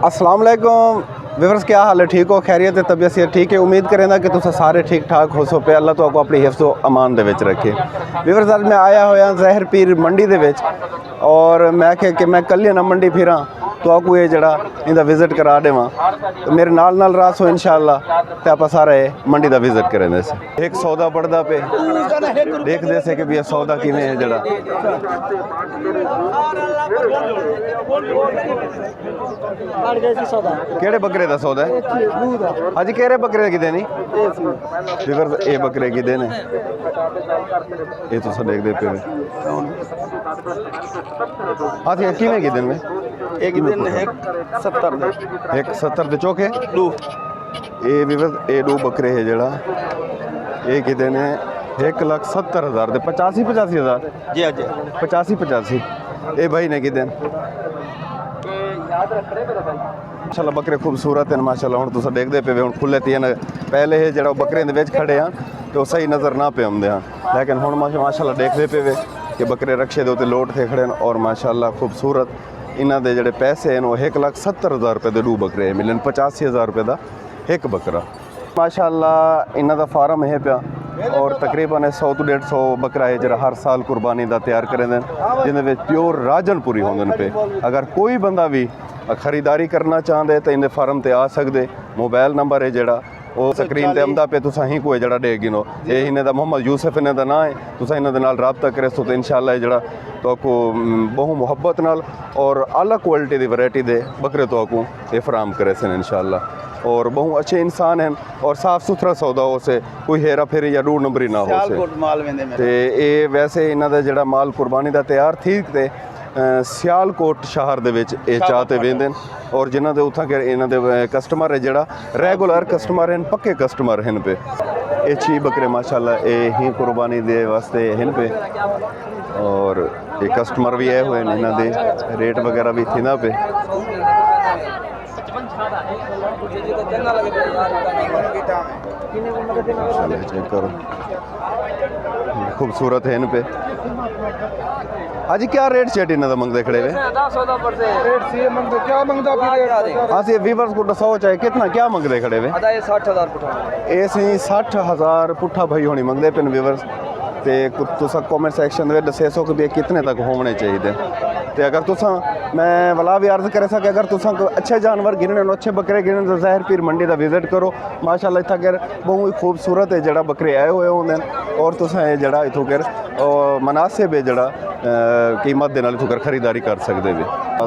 अस्सलाम वालेकुम व्यूअर्स, क्या हाल है? ठीक हो? खैरियत है? तबीयत से ठीक है? उम्मीद करें कि तुम सारे ठीक ठाक हो सो पे। अल्लाह तो आपको अपनी हिफ्ज़ व अमान दे विच रखे। व्यूअर्स, अज मैं आया होया ज़हर पीर मंडी दे विच और मैं आख्या कि मैं कल ना मंडी फिरां तो आपको ये जड़ा इंदा विजिट करा देवां, तो मेरे नाल रास हो इंशाअल्लाह तो आप सारे मंडी का विजिट करें। एक सौदा बढ़ता पे देखते से कि भी ये सौदा किवें है जड़ा। केड़े बकरे का सौदा है? हाँ जी, केड़े बकरे किदे नहीं व्यूअर्स, ये बकरे किदे ने ये तुस देखते पे। हाँ जी, किवें किदे में? एक दिन है 70 एक 70 दे चौके दो। ये व्यूअर्स ये दो बकरे है जड़ा ये किदे ने 1,70,000 दे 85,000 जी। जी 85 ये भाई ने किदे माशाल्लाह बकरे खूबसूरत हैं माशाल्लाह। हुण तुस देखते पे हुण खुले तीन पहले है जड़ा बकरे दे विच खड़े हैं तो सही नज़र ना पे आउंदे हैं, लेकिन हुण माशाल्लाह देखते पे कि बकरे रक्शे दे उत्ते लोट थे खड़े और माशाल्लाह खूबसूरत इन्हां दे जड़े पैसे हैं वो 1,70,000 रुपये दे दो बकरे मिलन 85,000 रुपये का एक बकरा। माशाल्लाह इन्हां दा फार्म है पिया और तकरीबन 100 तो 150 बकरा है जरा हर साल कुर्बानी का तैयार करें जिन्हें प्योर राजनपुरी होंगे पे। अगर कोई बंदा भी खरीदारी करना चाहते तो इन्हें फार्म ते आ सकते। मोबाइल नंबर है जड़ा वो स्क्रीन ते आंदा पे, तुसा ही कोई जड़ा डे गिनो ये इन्हें दा मोहम्मद यूसुफ इन्हें दा ना है। तुसा इन्हें दे नाल राबता करे तो इंशाअल्लाह जड़ा तो आपको बहु मुहब्बत नाल और आला क्वालिटी की वैरायटी दे बकरे तो आपको ये फराम करे सन इंशाअल्लाह। और बहु अच्छे इंसान हैं और साफ़ सुथरा सौदा हो से कोई हेरा फेरी या दो नंबरी ना हो से। ये वैसे इन्हों का जड़ा माल कुर्बानी का तैयार ठीक ते सियालकोट शहर दे विच ये चाहते वेंदे और जिन्हों के उत्थां के इन्हों के कस्टमर है जड़ा रेगुलर कस्टमर हैं, पक्के कस्टमर हैं पे। ये 6 बकरे माशाल्लाह ये ही कुर्बानी दे वास्ते हैं पे और ये कस्टमर भी आए हुए हैं, इन्हों के रेट वगैरह भी थी ना पे। चेक करो खूबसूरत है इन पे। आज क्या रेट शेट इन्हों मंगते खड़े हुए? हाँ सी व्यूअर्स को दसो चाहे कितना क्या मंगते खड़े हुए? 60,000 पुठा ये 60,000 पुठा भाई होनी मंगते पे व्यूअर्स। तो तुसा कमेंट सेक्शन में दसे सो कि कितने तक होने चाहिए। तो अगर तुसा मैं वाला भी अर्ज करे सके अगर तुसा अच्छे जानवर गिनने अच्छे बकरे गिनने तो ज़ाहिर पीर मंडी का विजिट करो। माशाल्लाह इतना कर बहुत खूबसूरत है जड़ा बकरे आए हुए होंगे और तुसा ये जड़ा इतों कर मुनासिब है जड़ा कीमत दे नाल इतों कर खरीदारी कर सकते भी।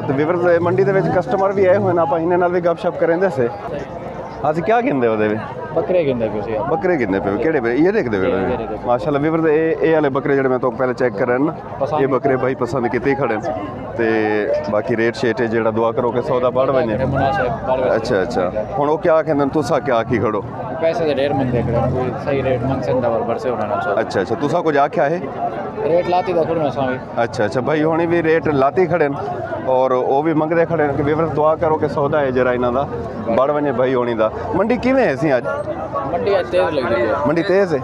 तो व्यूअर्स मंडी के कस्टमर भी आए हुए हैं, आप इन्हें भी गपशप करें से। अस क्या गिनते वो बकरे गिनदे पे बकरे कितने पे केड़े पे ये देखते पे माशाल्लाह व्यूअर्स ये वाले बकरे जड़े मैं तो पहले चेक कर ना ये बकरे भाई पसंद किते खड़े ते बाकी रेट शेट है जड़ा दुआ करो कि सौदा बढ़ बने। अच्छा अच्छा हुण वो क्या कहंदे तुसा क्या आखी खड़ो? पैसे दे ढेर मंगदे खड़े कोई सही रेट मंग संदा बराबर से होना ना। अच्छा अच्छा तुसा कुछ आख्या है रेट लाती दा थोड़ा सा भी। अच्छा अच्छा भाई हुणी भी रेट लाती खड़े और वो भी मंगते खड़े कि व्यूअर्स दुआ करो कि सौदा है जरा इन्हां दा बढ़ बने भाई होनी दा। मंडी किवें है सी अज? मंडी आज तेज लगी है। मंडी तेज है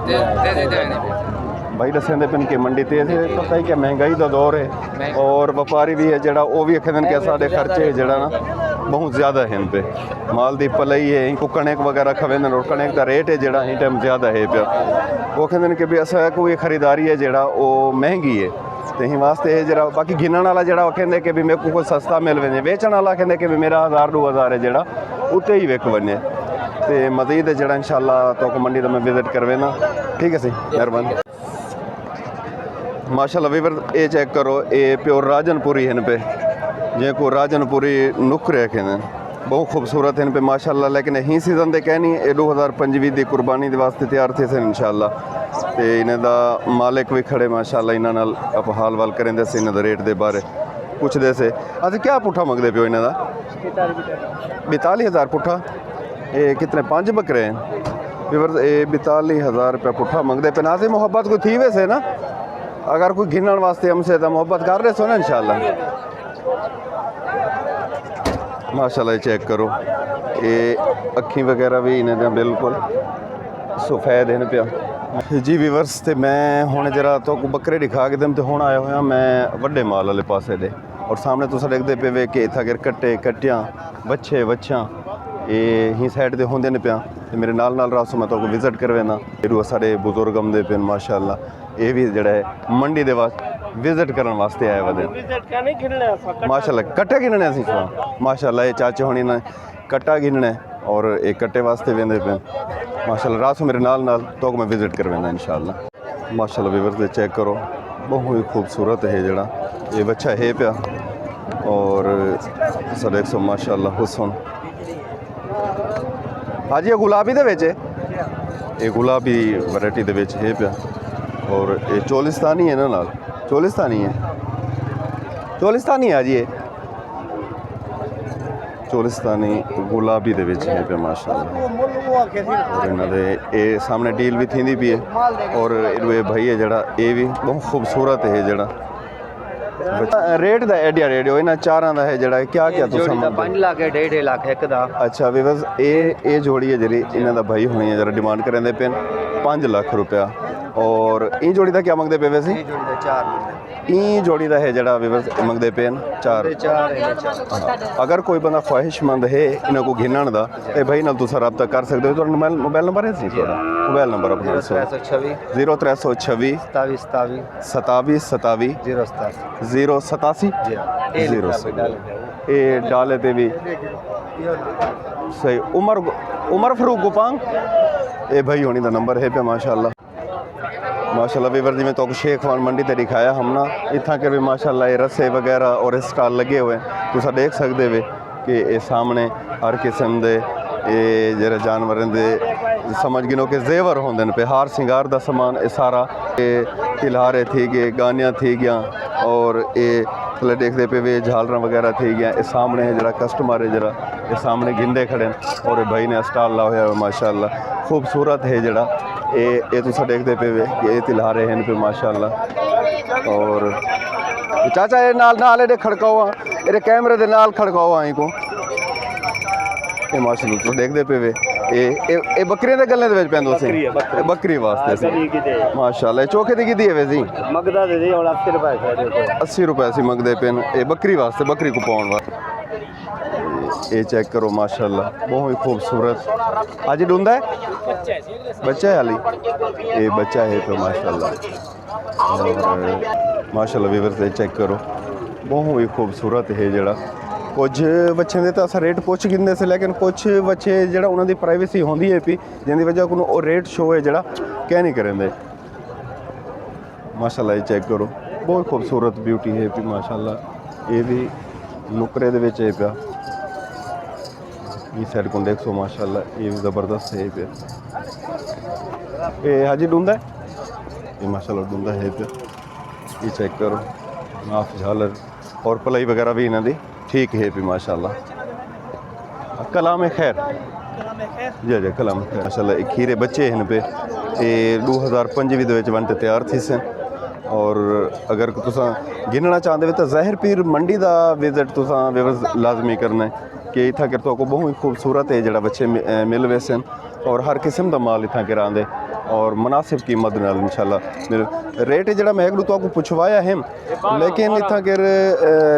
भाई दसेंदे पिन के मंडी तेज है। पता ही कि महंगाई का दौर है और व्यापारी भी है जड़ा वो भी आखदे कि साढ़े खर्चे जड़ा ना बहुत ज़्यादा है इन पे। माल की पलई है इनको कणक वगैरह खवेंदे और कणक का रेट है जड़ा इन टाइम ज़्यादा है पिया। वो कहते कि भी असा कोई खरीदारी है जड़ा वो महंगी है तो ही वास्ते है जरा। बाकी गिनने वाला जड़ा कहते कि भी मेरे को कोई सस्ता मिल वजे, बेचने वाला कहते कि भी मेरा 1000-2000 है जड़ा उत्ते ही विक वजे। तो मज़ीद जड़ा इंशाअल्लाह तो मंडी का मैं विजिट करवे ना। ठीक है सी मेहरबानी। माशाल्लाह व्यूअर्स ये चेक करो ये प्योर राजनपुरी हैं पे जिनको राजनपुरी नुकरे कहते बहुत खूबसूरत हैं पे माशाल्लाह। लेकिन ही सीजन दे कहनी ये 2025 की कुर्बानी के वास्ते तैयार थे इंशाअल्लाह। तो इन्हें दा मालिक भी खड़े माशाल्लाह इन्होंने नाल आप हाल वाल करें से इन्हों रेट के बारे पुछते से। अच्छा क्या पुठा मंगते पे इन्हों का? 42,000 पुठा। ये कितने 5 बकरे हैं व्यूअर्स? ये 42,000 रुपया पुठा मंगते पे। नाज़ी मोहब्बत कोई थी वैसे ना अगर कोई गिनने वास्ते हमसे तो मोहब्बत कर रहे सो ना इंशाअल्लाह। माशाल्लाह चेक करो ये अखी वगैरह भी इन्हें बिल्कुल सफ़ेद हैं पिया जी व्यूअर्स। तो मैं हुण जरा तो बकरे दिखा के दम तो हुण आया हुआ मैं वड्डे माल वाले पासे दे और सामने तुस देखते पे वे कि इत्थै अगर कट्टे कट्टियां बच्चे बच्चियां ये ही साइड ते होंदे न पिया ते मेरे नाल नाल रासो मैं तो विजिट करवेना एडू सारे बुजुर्ग आंदे पे माशाल्लाह ये भी जड़ा है मंडी दे वास्ते विजिट करने वास्ते आए वदे माशाल्लाह कट्टे गिनने असीं माशाल्लाह ये चाचे होनी ने कट्टा गिनना और एक कट्टे वास्ते वेंदे पे माशाल्लाह रासो मेरे नाल नाल तो मैं विजिट करवेना इंशाल्लाह माशाल्लाह व्यूअर्स दे चेक करो बहुत ही खूबसूरत है जड़ा ये बच्चा है पिया और सर 100 माशाल्लाह हुसन हाजी ये गुलाबी दे विच ये गुलाबी वैरायटी दे विच है पिया और ये चोलिस्तानी है ना नाल चोलिस्तानी है हाजी ये चोलिस्तानी गुलाबी दे विच है पिया माशाल्लाह और इन्हां दे ये सामने डील भी थींदी पई है और ये भाई है जड़ा ये भी बहुत खूबसूरत है जड़ा रेट दा आइडिया रेडियो इन्हां चारां दा है जड़ा क्या क्या तुसां 5 लाख 1.5 लाख एक दा अच्छा विवस ये जोड़ी है जी इन्हां दा भाई होनी है जरा डिमांड करेंदे पे 5 लाख रुपया और ई जोड़ी दा क्या मंगदे पे वैसे जोड़ी दा 4 ई जोड़ी दा है जड़ा विवस मंगदे पे 4 अगर कोई बंदा ख्वाहिशमंद है इन्हां को घिनण दा ते भाई नाल तुसां राब्ता कर सकदे हो तुहाडा मोबाइल नंबर है सी थोड़ा मोबाइल नंबर अपना 0326 27 27 087 ये डाले ते भी सही उमर फरूक गुपांग ये भाई होनी दा नंबर है पे माशाल्लाह वीवर जी में तो शेख वान मंडी ते दिखाया हमना इतना के भी माशाल्लाह ये रस्से वगैरह और स्टॉल लगे हुए तुसा देख सकते वे कि ये सामने हर किस्म दे ये जरा जानवरों दे समझ गिनो कि जेवर होंदे पे हार सिंगार दा सामान ये सारा ये तिलहारे थी गए गानियाँ थी गया और ये थले देखते पे वे झालरा वगैरह थी गया ये सामने है जरा कस्टमर है जरा ये सामने गिंदे खड़े और ये भाई ने स्टॉल ला हुआ माशाल्लाह खूबसूरत है जरा ये तुसा देखते पे वे ये तिलहारे हैं पे माशाल्लाह और चाचा ये नाल ये खड़काओ ये कैमरे दे नाल खड़काओ आई को ये माशाल्लाह तुस देखते पे वे ये बकरियां दे गल्ले दे विच पैंदो सी बकरी वास्ते सी माशाल्लाह चोखे दी कीदी है वैसी मगदा दे और 80 रुपए 80 रुपए सी मंगदे पेन ये बकरी वास्ते बकरी को पाउण वास्ते ये चेक करो माशाल्लाह बहुत ही खूबसूरत आज ढूंढा है बच्चा है हाली ये बच्चा है तो माशाल्लाह और माशाल्लाह व्यूअर्स ये चेक करो बहुत ही खूबसूरत है जड़ा कुछ बच्चे दे तो अस रेट पुछ गिंदे से लेकिन कुछ बच्चे जड़ा उन्हां दी प्राइवेसी होंदी है पी जिंदी वजह को वो रेट शो है जड़ा कह नहीं करेंदे माशाल्लाह ये चेक करो बहुत खूबसूरत ब्यूटी है पी माशाल्लाह ये भी नुकरे दे विच है पिया ये साइड को देखो माशाल्लाह ये भी ज़बरदस्त है पे ये हाजी ढूंढा है ये माशाल्लाह ढूंढा है पे ये चेक करो नाफ झालर और पलाई वगैरह भी इन्हों दी ठीक है पे माशाल्लाह कलाम खैर जी कलाम खैर माशाल्लाह एक खीरे बच्चे हैं पे ये 2025 दे विच बनते तैयार थी सन और अगर तुसा गिनना चाहते हो तो ज़ाहिर पीर मंडी का विजिट तुसा लाजमी करना है कि इतना कर तो बहुत ही खूबसूरत है जड़ा बच्चे मिल वैसे और हर किस्म का माल इतना कर आंदे और मुनासिब कीमत नाल इंशाल्लाह रेट है जड़ा मैं एक तो पुछवाया है लेकिन इतना कर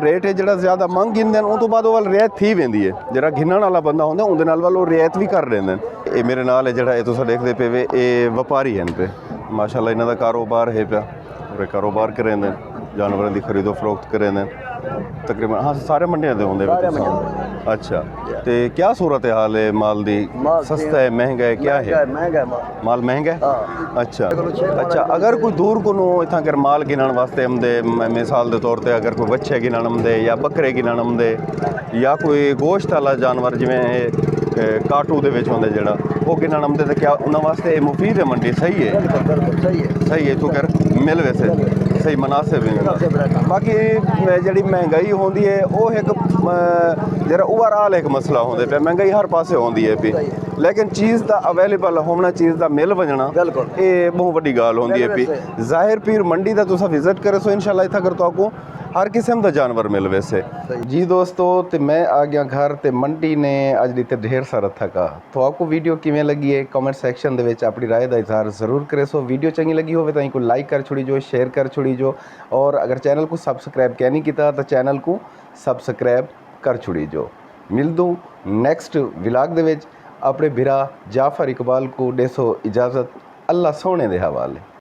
रेट है जड़ा ज़्यादा मंग गिनते हैं उस तो बाद वाल रियायत थी वेंदी है जरा गिनण वाला बंदा होंदा उहदे नाल वाल रियायत भी कर देंदे ये मेरे नाल है जड़ा ये तुस देखते पे वे ये व्यापारी हैं पे माशाल्लाह इन्हां दा कारोबार है पिया और कारोबार करेंदे जानवरों की खरीदो फरोख्त करेंदे तकरीबन हाँ सारे मंडियां दे होंदे अच्छा तो क्या सूरत हाल है माल दी सस्ता है महंगा है क्या है माल महंगा है अच्छा अगर कोई दूर को इतना कर माल गिनण वास्ते आंदे मिसाल के तौर पर अगर कोई बच्चे गिनण आंदे या बकरे गिनण आंदे या कोई गोश्त वाला जानवर जिवें काटू दे विच होंदे जड़ा वो गिनण आंदे तो क्या उन्हां वास्ते मुफीद है मंडी सही है तो कर मिल वैसे सही मुनासिब है बाकी जी महंगाई होंदी है वो एक जरा ओवरऑल एक मसला होंदे पे महंगाई हर पासे होंदी है पी लेकिन चीज़ का अवेलेबल होना चीज़ का मिल वजना ये बहुत बड़ी गाल होंदी है पी ज़ाहिर पीर मंडी का तुसा विजिट करे सो इंशाल्लाह इतना कर तो आपको हर किस्म का जानवर मिल वैसे जी दोस्तों। तो मैं आ गया घर तो मंडी ने अज दी ते ढेर सारा थका। तो आपको वीडियो किमें लगी है कमेंट सैक्शन दे विच अपनी राय का इजहार जरूर करे। सो वीडियो चंगी लगी हो तो लाइक कर छोड़ी जो, शेयर कर छोड़ी जो, और अगर चैनल को सबसक्राइब क्या नहीं किया तो चैनल को सबसक्राइब कर छोड़ी जो। मिल दूँ नैक्सट विलाग दे विच अपने बिरा जाफर इकबाल को देसो इजाज़त। अल्लाह सोने दे हवाले।